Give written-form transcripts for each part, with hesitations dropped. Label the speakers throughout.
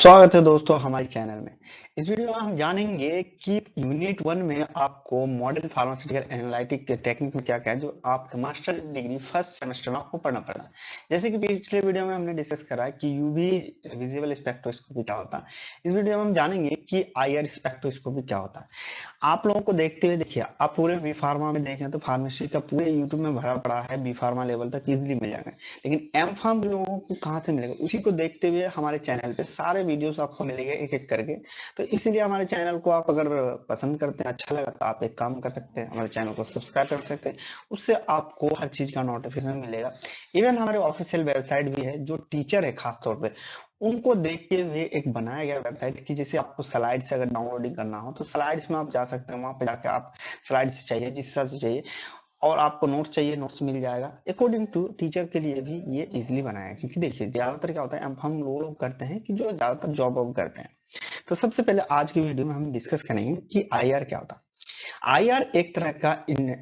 Speaker 1: स्वागत है दोस्तों हमारे चैनल में। इस वीडियो में हम जानेंगे कि यूनिट 1 में आपको मॉडर्न फार्मास्यूटिकल एनालिटिक के टेक्निक में क्या क्या है जो आपके मास्टर डिग्री फर्स्ट सेमेस्टर में आपको पढ़ना पड़ा है। जैसे कि पिछले वीडियो में हमने डिस्कस करा कि यूवी विजिबल स्पेक्ट्रोस्कोपी क्या होता है। इस वीडियो में हम जानेंगे कि आईआर स्पेक्ट्रोस्कोपी क्या होता है। आप लोगों को देखते हुए देखिए, आप पूरे बी फार्मा में देखें तो फार्मेसी का पूरे यूट्यूब में भरा पड़ा है, बी फार्मा लेवल तक इजिली मिल जाएगा। लेकिन एम फार्म के लोगों को कहाँ से मिलेगा, उसी को देखते हुए हमारे चैनल पे सारे वीडियोस आपको मिलेंगे एक एक करके। तो इसीलिए हमारे चैनल को आप अगर पसंद करते हैं, अच्छा लगा, तो आप एक काम कर सकते हैं, हमारे चैनल को सब्सक्राइब कर सकते हैं। उससे आपको हर चीज का नोटिफिकेशन मिलेगा। इवन हमारे ऑफिशियल वेबसाइट भी है, जो टीचर है खासतौर पे उनको देखते हुए एक बनाया गया वेबसाइट की, जैसे आपको स्लाइड्स अगर डाउनलोडिंग करना हो तो स्लाइड्स में आप जा सकते हैं। वहां पे जाकर आप स्लाइड्स चाहिए जिस हिसाब से चाहिए, और आपको नोट्स चाहिए नोट्स मिल जाएगा अकॉर्डिंग टू टीचर के लिए भी ये इजीली बनाया है। क्योंकि देखिए ज्यादातर क्या होता है, अब हम वो लोग करते हैं कि जो ज्यादातर जॉब वॉब करते हैं। तो सबसे पहले आज की वीडियो में हम डिस्कस करेंगे कि आईआर क्या होता है। आईआर एक तरह का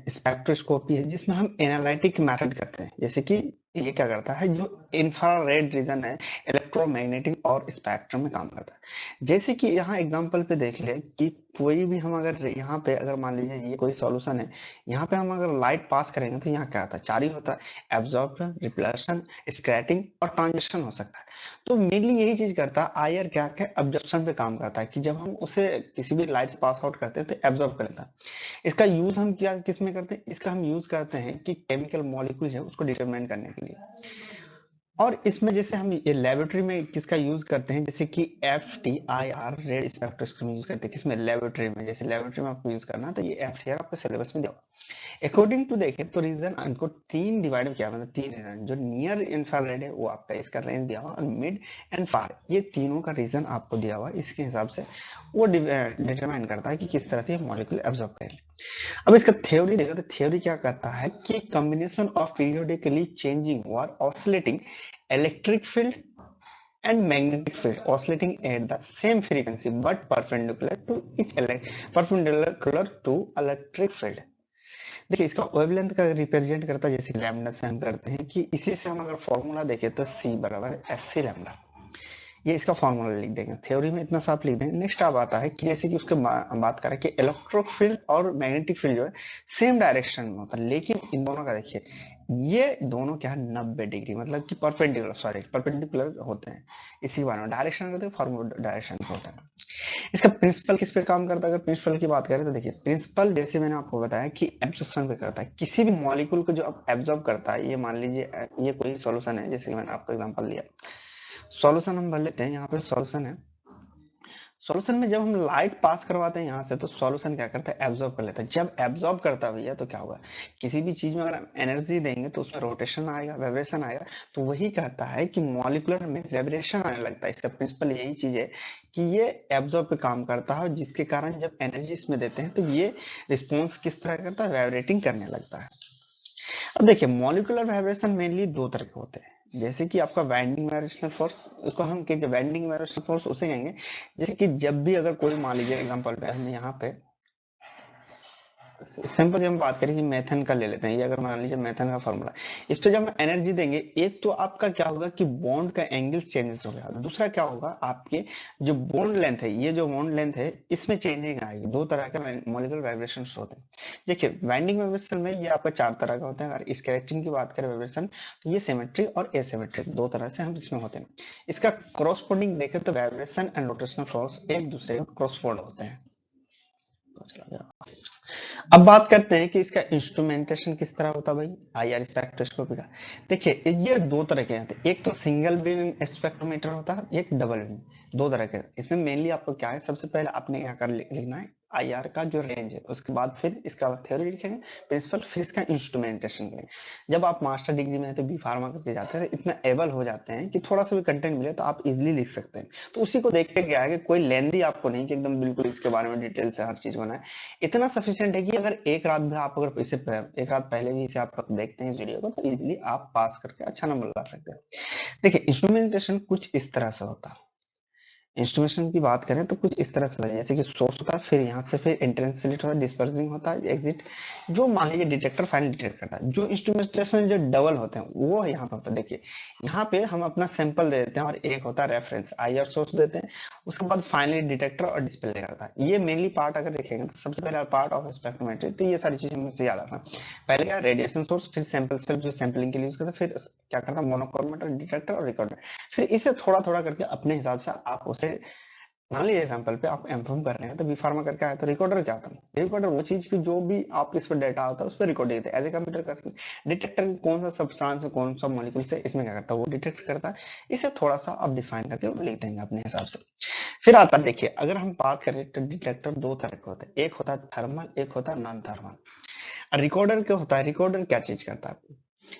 Speaker 1: स्पेक्ट्रोस्कोपी है जिसमें हम एनालिटिक मेथड करते हैं। जैसे कि ये क्या करता है, जो इंफ्रारेड रीजन है, इलेक्ट्रोमैग्नेटिक और स्पेक्ट्रम में काम करता है। जैसे कि यहाँ एग्जांपल पे देख ले कि कोई भी हम अगर यहाँ पे अगर मान लीजिए ये कोई सॉल्यूशन है, यहाँ पे हम अगर लाइट पास करेंगे तो यहाँ क्या होता है, चार ही होता है, एब्जॉर्प्शन, रिफ्लेक्शन, स्कैटरिंग और ट्रांजिशन हो सकता है। तो मेनली यही चीज करता है आईआर, क्या है, एब्जॉर्प्शन पे काम करता है कि जब हम उसे किसी भी लाइट्स पास आउट करते हैं तो एब्जॉर्ब कर लेता है। इसका यूज हम क्या किस में करते हैं, इसका हम यूज करते हैं कि केमिकल मॉलिक्यूल्स है उसको डिटरमाइन करने के लिए। और इसमें जैसे हम ये लेबोरेटरी में किसका यूज करते हैं, जैसे कि F T I R red spectroscopy use करते हैं किसमें, लेबोरेटरी में। जैसे लेबोरेटरी में आपको यूज करना है तो ये एफ टी आर आपके सिलेबस में दिया हुआ। अकॉर्डिंग टू देखें तो रीजन इनको तीन डिवाइड किया, मतलब तीन रीजन। जो नियर इंफ्रारेड है वो आपका इसका रेंज दिया हुआ, और मिड एंड फार ये तीनों का रीजन आपको दिया हुआ। इसके हिसाब से वो डिटरमाइन करता है कि किस तरह से मॉलिक्यूल एब्जॉर्ब करें। अब इसका थ्योरी देखो तो थ्योरी क्या कहता है कि कॉम्बिनेशन ऑफ पीरियोडिकली चेंजिंग और oscillating electric field and magnetic field oscillating at the same frequency but perpendicular to electric field। देखिए इसका वेवलेंथ का रिप्रेजेंट करता है, जैसे लैम्डा से हम करते हैं कि इसी से हम अगर फॉर्मूला देखें तो C बराबर एस सी लैम्डा। ये इसका फॉर्मूला लिख देंगे, थ्योरी में इतना साफ लिख देंगे। नेक्स्ट अब आता है कि जैसे कि उसके बात करें कि इलेक्ट्रिक फील्ड और मैग्नेटिक फील्ड जो है सेम डायरेक्शन में होता है, लेकिन इन दोनों का देखिए ये दोनों क्या है 90 डिग्री, मतलब कि परपेंडिकुलर होते हैं। इसी बारे में डायरेक्शन रहते हैं, फॉर्मूला डायरेक्शन पे होता है। इसका प्रिंसिपल किस पे काम करता है, अगर प्रिंसिपल की बात करें तो देखिए प्रिंसिपल जैसे मैंने आपको बताया कि एब्जॉर्प्शन पे करता है। किसी भी मॉलिक्यूल को जो अब एब्जॉर्ब करता है, ये मान लीजिए ये कोई सॉल्यूशन है, जैसे कि मैंने आपको एग्जांपल दिया। सॉल्यूशन हम भर लेते हैं, यहाँ पे सॉल्यूशन है। सॉल्यूशन में जब हम लाइट पास करवाते हैं यहाँ से, तो सॉल्यूशन क्या करता है, एब्जॉर्ब कर लेता है। जब एब्जॉर्ब करता है भैया तो क्या होगा, किसी भी चीज में अगर हम एनर्जी देंगे तो उसमें रोटेशन आएगा, वाइब्रेशन आएगा। तो वही कहता है कि मॉलिक्यूलर में वाइब्रेशन आने लगता है। इसका प्रिंसिपल यही चीज है कि ये एब्जॉर्ब पे काम करता है, जिसके कारण जब एनर्जी इसमें देते हैं तो ये रिस्पॉन्स किस तरह करता है, वाइब्रेटिंग करने लगता है। अब देखिए मॉलिक्यूलर वाइब्रेशन मेनली दो तरह के होते हैं। जैसे कि आपका वाइंडिंग वाइब्रेशनल फोर्स, उसको हम कहते हैं वाइंडिंग वाइब्रेशनल फोर्स, उसे कहेंगे। जैसे कि जब भी अगर कोई मान लीजिए एग्जांपल पे हम यहाँ पे सिंपल से हम बात करें कि मेथन का ले लेते हैं, ये अगर मान लीजिए मेथन का फॉर्मूला, इस पे जब हम एनर्जी देंगे, एक तो आपका क्या होगा कि बॉन्ड का एंगल्स चेंजेस हो गया, दूसरा क्या होगा आपके जो बॉन्ड लेंथ है, ये जो बॉन्ड लेंथ है इसमें चेंजिंग आएगी। दो तरह का मॉलिक्यूलर वाइब्रेशन होते हैं। देखिए वाइंडिंग वाइब्रेशन में ये आपका चार तरह का होता है। अगर स्केलेटन की बात करें वाइब्रेशन, तो ये सिमेट्रिक और एसिमेट्रिक दो तरह से हम इसमें होते हैं। इसका क्रॉसपोंडिंग देखें तो वाइब्रेशन एंड रोटेशनल फोर्स एक दूसरे के क्रॉसपोंड होते हैं। तो चला गया। अब बात करते हैं कि इसका इंस्ट्रूमेंटेशन किस तरह होता है भाई, आईआर स्पेक्ट्रोस्कोपी का। देखिए ये दो तरह के होते हैं, एक तो सिंगल बीम स्पेक्ट्रोमीटर होता है, एक डबल बीम। दो तरह के। इसमें मेनली आपको क्या है, सबसे पहले आपने यहाँ कर लिखना है आईआर का जो रेंज है, उसके बाद फिर इसका थ्योरी लिखेंगे, प्रिंसिपल, फिर इसका इंस्ट्रूमेंटेशन करेंगे। जब आप मास्टर डिग्री में है तो बी फार्मा करके जाते हैं तो इतना एबल हो जाते हैं कि थोड़ा सा भी कंटेंट मिले तो आप इजिली लिख सकते हैं। तो उसी को देख के क्या है कि कोई लेंदी आपको नहीं कि एकदम बिल्कुल इसके बारे में डिटेल से हर चीज बनाए। इतना सफिशिएंट है कि अगर एक रात भी आप अगर इसे एक रात पहले भी इसे आप देखते हैं इस वीडियो को, तो इजीली आप पास करके अच्छा नंबर ला सकते हैं। देखिए इंस्ट्रूमेंटेशन कुछ इस तरह से होता है। इंस्ट्रूमेंटेशन की बात करें तो कुछ इस तरह से होता है, जैसे कि सोर्स होता है, फिर यहाँ से फिर एंट्रेंस सिलेक्ट होता है, डिस्पर्सिंग होता है, एग्जिट, जो मान लीजिए डिटेक्टर फाइनल डिटेक्ट करता है। जो इंस्ट्रूमेंटेशन जो डबल होते हैं वो यहाँ पे होता है। देखिए यहाँ पे हम अपना सैंपल दे देते हैं और एक होता है रेफरेंस आईआर सोर्स देते हैं, उसके बाद फाइनली डिटेक्टर और डिस्प्ले करता है। ये मेनली पार्ट अगर देखेंगे तो सबसे पहले पार्ट ऑफ स्पेक्ट्रोमेट्री, तो ये सारी चीजें हमें से याद रखना। पहले क्या रेडिएशन सोर्स, फिर सैंपल सेल जो सैंपलिंग के लिए यूज करता है, फिर क्या करता है मोनोक्रोमेटर, डिटेक्टर और रिकॉर्डर। फिर इसे थोड़ा थोड़ा करके अपने हिसाब से आप उसे, मान लीजिए एग्जाम्पल पे आप एमफॉर्म कर रहे हैं तो बी फार्मा करके आया, तो रिकॉर्डर क्या होता है? रिकॉर्डर वो चीज की जो भी आप इस पर डाटा होता है उस पर रिकॉर्ड देते हैं एज ए कंप्यूटर का। डिटेक्टर कौन सा सब्सटेंस है, कौन सा मॉलिक्यूल से इसमें क्या करता है, वो डिटेक्ट करता है। इसे थोड़ा सा आप डिफाइन करके लिख देंगे अपने हिसाब से। फिर आता है, देखिए अगर हम बात करें तो डिटेक्टर दो तरह के होते हैं, एक होता है थर्मल, एक होता है नॉन थर्मल। रिकॉर्डर क्या होता है? रिकॉर्डर क्या चीज करता है?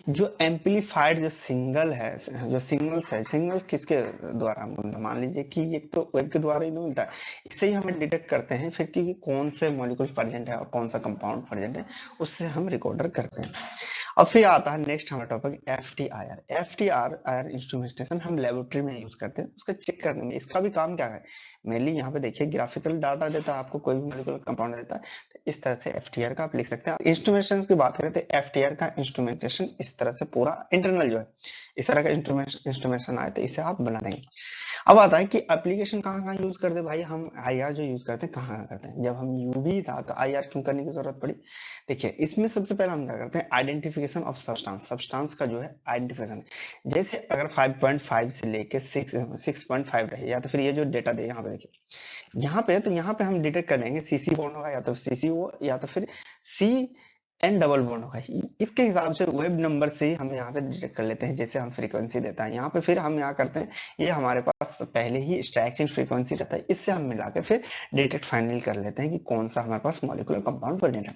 Speaker 1: जो एम्पलीफाइड जो सिंगल है, जो सिग्नल्स है, सिग्नल्स किसके द्वारा हमको मिलता है? मान लीजिए कि एक तो वेब के द्वारा ही तो मिलता है, इससे ही हम डिटेक्ट करते हैं फिर कि कौन से मॉलिक्यूल प्रेजेंट है और कौन सा कंपाउंड प्रेजेंट है, उससे हम रिकॉर्डर करते हैं। अब फिर आता है नेक्स्ट हमारा topic F T I R. F T R instrumentation हम लेबोरेटरी में यूज करते हैं, उसका चेक करने में। इसका भी काम क्या है? मेनली यहाँ पे देखिए ग्राफिकल डाटा देता है आपको, कोई भी मॉलिक्यूलर कंपाउंड देता है, तो इस तरह से एफटीआर का आप लिख सकते हैं। इंस्ट्रूमेंटेशन की बात करें तो एफटीआर का इंस्ट्रूमेंटेशन इस तरह से पूरा इंटरनल जो है, इस तरह का इंस्ट्रूमेंटेशन आए तो इसे आप बना देंगे। अब आता है कि एप्लीकेशन कहाँ कहाँ यूज करते हैं भाई? हम आईआर जो यूज करते हैं कहाँ कहाँ करते हैं? जब हम यूवी था तो आईआर क्यों करने की जरूरत पड़ी? देखिए इसमें सबसे पहले हम क्या करते हैं, आइडेंटिफिकेशन ऑफ सब्सटेंस। सब्सटेंस का जो है आइडेंटिफिकेशन, जैसे अगर 5.5 से लेके 6.5 रहे, या तो फिर ये जो डेटा दे यहाँ पे देखिए, यहाँ पे तो यहाँ पे हम डिटेक्ट कर लेंगे सीसी बॉन्ड होगा, या तो सीसीओ, या तो फिर सी एन डबल बॉन्ड होगा। इसके हिसाब से वेब नंबर से ही हम यहाँ से डिटेक्ट कर लेते हैं, जैसे हम फ्रीक्वेंसी देता है यहाँ पे, फिर हम यहाँ करते हैं, ये हमारे पास पहले ही एक्सट्रैक्शन फ्रीक्वेंसी रहता है, इससे हम मिला के फिर डिटेक्ट फाइनल कर लेते हैं कि कौन सा हमारे पास मॉलिक्यूलर कंपाउंड प्रेजेंट है।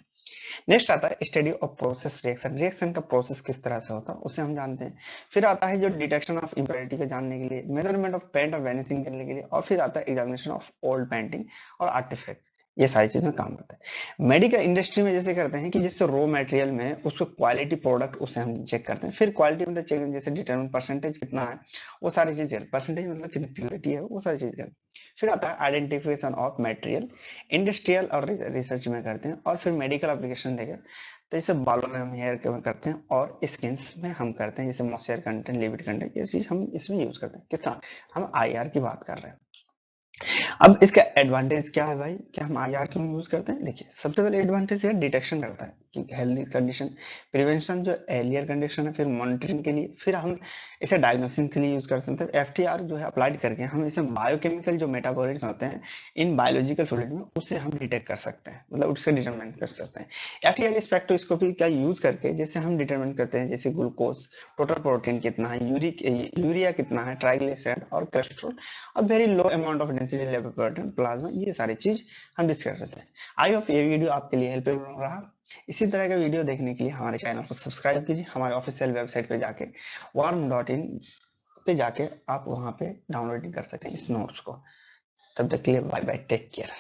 Speaker 1: नेक्स्ट आता है study of process reaction. Reaction का प्रोसेस किस तरह से होता है उसे हम जानते हैं। फिर आता है जो डिटेक्शन ऑफ इम्प्योरिटी को जानने के लिए, मेजरमेंट ऑफ पेंट और वैनिशिंग करने के लिए, और फिर आता है एग्जामिनेशन ऑफ ओल्ड पेंटिंग और आर्टिफैक्ट। ये सारी चीज में काम करता है। मेडिकल इंडस्ट्री में जैसे करते हैं कि जैसे रॉ मटेरियल में उसको क्वालिटी प्रोडक्ट उसे हम चेक करते हैं, फिर क्वालिटी मतलब चेक जैसे डिटरमिन परसेंटेज कितना है, वो सारी चीजें, परसेंटेज मतलब कितनी प्योरिटी है, वो सारी चीज करते हैं। फिर आता है आइडेंटिफिकेशन ऑफ मटेरियल, इंडस्ट्रियल और रिसर्च में करते हैं। और फिर मेडिकल एप्लीकेशन देखें तो जैसे बालों में हम हेयर के में करते हैं, और स्किन में हम करते हैं जैसे मॉइस्चर कंटेंट, लिपिड कंटेंट, ये चीज हम इसमें यूज करते हैं। किसका? हम आईआर की बात कर रहे हैं। अब इसका एडवांटेज क्या है भाई, क्या हम आईआर क्यों यूज करते हैं? देखिए सबसे पहले एडवांटेज है डिटेक्शन करता है कि हेल्दी कंडीशन, प्रिवेंशन जो एलियर कंडीशन है, फिर मॉनिटरिंग के लिए, फिर हम इसे डायग्नोसिस के लिए यूज कर सकते हैं। एफटीआर जो है अप्लाइड करके हम इसे बायोकेमिकल जो मेटाबॉलिट्स होते हैं इन बायोलॉजिकल फ्लूइड में, उसे हम डिटेक्ट कर सकते हैं, मतलब उससे डिटरमाइन कर सकते हैं। एफटीआर स्पेक्ट्रोस्कोपी का यूज करके जैसे हम डिटरमाइन करते हैं जैसे ग्लूकोज, टोटल प्रोटीन कितना है, यूरिया कितना है, ट्राइग्लिसराइड और कोलेस्ट्रॉल, और very low amount of density lipoprotein plasma, ये सारी चीज हम डिस्कस करते हैं। आई होप ये वीडियो आपके लिए हेल्पफुल रहा। इसी तरह का वीडियो देखने के लिए हमारे चैनल को सब्सक्राइब कीजिए। हमारे ऑफिशियल वेबसाइट पे जाके warm.in पे जाके आप वहां पे डाउनलोडिंग कर सकते हैं इस नोट्स को। तब तक के लिए बाय बाय, टेक केयर।